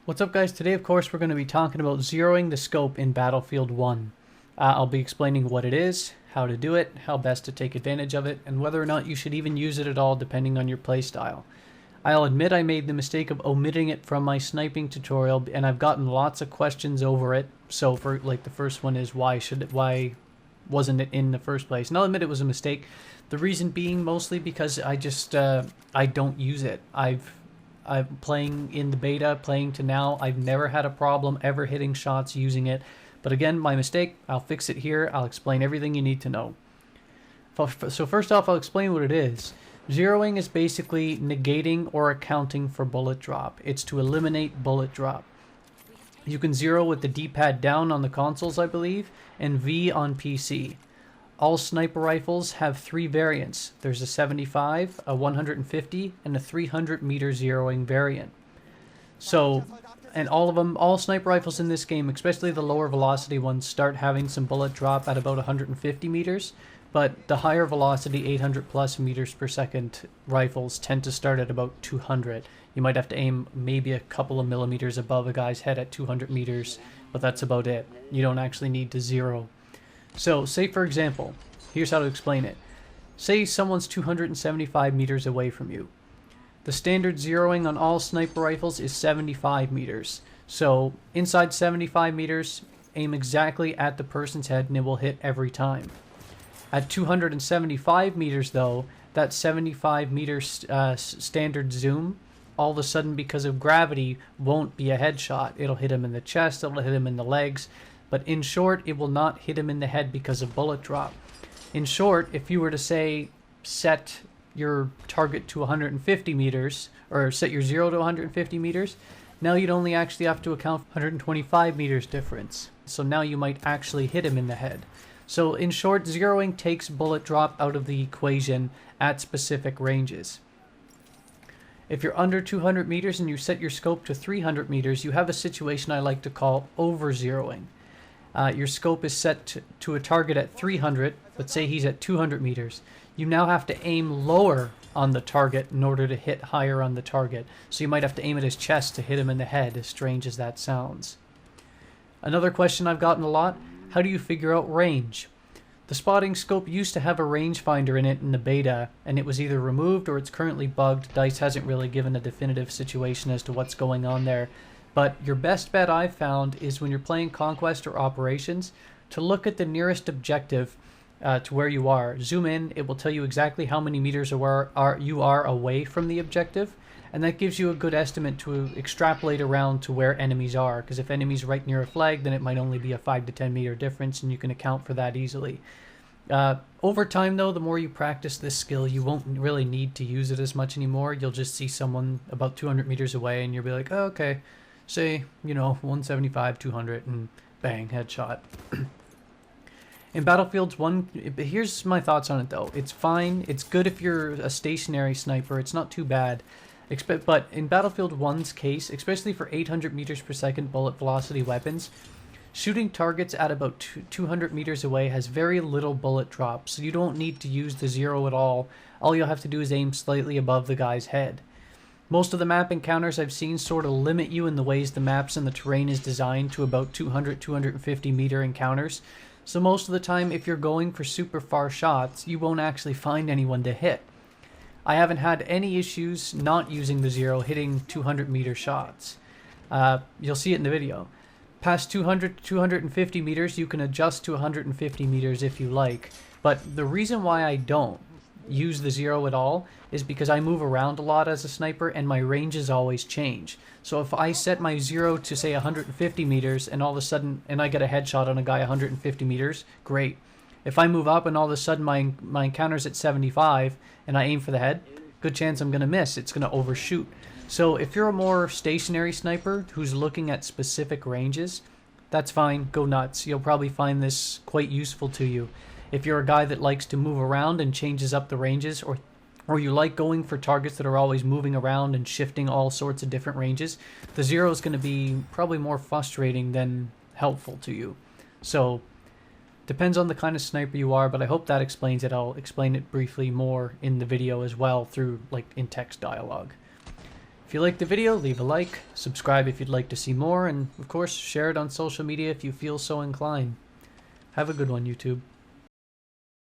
What's up, guys? Today, of course, we're going to be talking about zeroing the scope in Battlefield 1. I'll be explaining what it is, how to do it, how best to take advantage of it, and whether or not you should even use it at all depending on your playstyle. I'll admit I made the mistake of omitting it from my sniping tutorial, and I've gotten lots of questions over it. So for the first one is why wasn't it in the first place? And I'll admit it was a mistake. The reason being mostly because I don't use it. I'm playing in the beta, playing to now. I've never had a problem ever hitting shots using it. But again, my mistake. I'll fix it here. I'll explain everything you need to know. So first off, I'll explain what it is. Zeroing is basically negating or accounting for bullet drop. It's to eliminate bullet drop. You can zero with the D-pad down on the consoles, I believe, and V on PC. All sniper rifles have three variants. There's a 75, a 150, and a 300 meter zeroing variant. So, and all sniper rifles in this game, especially the lower velocity ones, start having some bullet drop at about 150 meters. But the higher velocity, 800 plus meters per second rifles tend to start at about 200. You might have to aim maybe a couple of millimeters above a guy's head at 200 meters, but that's about it. You don't actually need to zero. So, say for example, here's how to explain it. Say someone's 275 meters away from you. The standard zeroing on all sniper rifles is 75 meters. So, inside 75 meters, aim exactly at the person's head and it will hit every time. At 275 meters though, that 75 meter standard zoom, all of a sudden because of gravity, won't be a headshot. It'll hit him in the chest, it'll hit him in the legs. But in short, it will not hit him in the head because of bullet drop. In short, if you were to say set your target to 150 meters, or set your zero to 150 meters, now you'd only actually have to account for 125 meters difference. So now you might actually hit him in the head. So in short, zeroing takes bullet drop out of the equation at specific ranges. If you're under 200 meters and you set your scope to 300 meters, you have a situation I like to call over-zeroing. Your scope is set to a target at 300, but say he's at 200 meters. You now have to aim lower on the target in order to hit higher on the target. So you might have to aim at his chest to hit him in the head, as strange as that sounds. Another question I've gotten a lot, how do you figure out range? The spotting scope used to have a rangefinder in it in the beta, and it was either removed or it's currently bugged. DICE hasn't really given a definitive situation as to what's going on there. But your best bet I've found is when you're playing Conquest or Operations to look at the nearest objective to where you are. Zoom in, it will tell you exactly how many meters you are away from the objective, and that gives you a good estimate to extrapolate around to where enemies are, because if enemies right near a flag, then it might only be a 5 to 10 meter difference, and you can account for that easily. Over time, though, the more you practice this skill, you won't really need to use it as much anymore. You'll just see someone about 200 meters away, and you'll be like, oh, okay. Say, 175, 200, and bang, headshot. In Battlefield 1, here's my thoughts on it though. It's fine. It's good if you're a stationary sniper. It's not too bad. But in Battlefield 1's case, especially for 800 meters per second bullet velocity weapons, shooting targets at about 200 meters away has very little bullet drop, so you don't need to use the zero at all. All you'll have to do is aim slightly above the guy's head. Most of the map encounters I've seen sort of limit you in the ways the maps and the terrain is designed to about 200, 250 meter encounters. So most of the time, if you're going for super far shots, you won't actually find anyone to hit. I haven't had any issues not using the zero hitting 200 meter shots. You'll see it in the video. Past 200, 250 meters, you can adjust to 150 meters if you like. But the reason why I don't use the zero at all is because I move around a lot as a sniper and my ranges always change. So if I set my zero to say 150 meters and all of a sudden I get a headshot on a guy 150 meters, great. If I move up and all of a sudden my encounter's at 75 and I aim for the head, good chance I'm going to miss. It's going to overshoot. So if you're a more stationary sniper who's looking at specific ranges, that's fine, go nuts. You'll probably find this quite useful to you. If you're a guy that likes to move around and changes up the ranges, or you like going for targets that are always moving around and shifting all sorts of different ranges, the zero is going to be probably more frustrating than helpful to you. So, depends on the kind of sniper you are, but I hope that explains it. I'll explain it briefly more in the video as well through in text dialogue. If you liked the video, leave a like, subscribe if you'd like to see more, and of course, share it on social media if you feel so inclined. Have a good one, YouTube.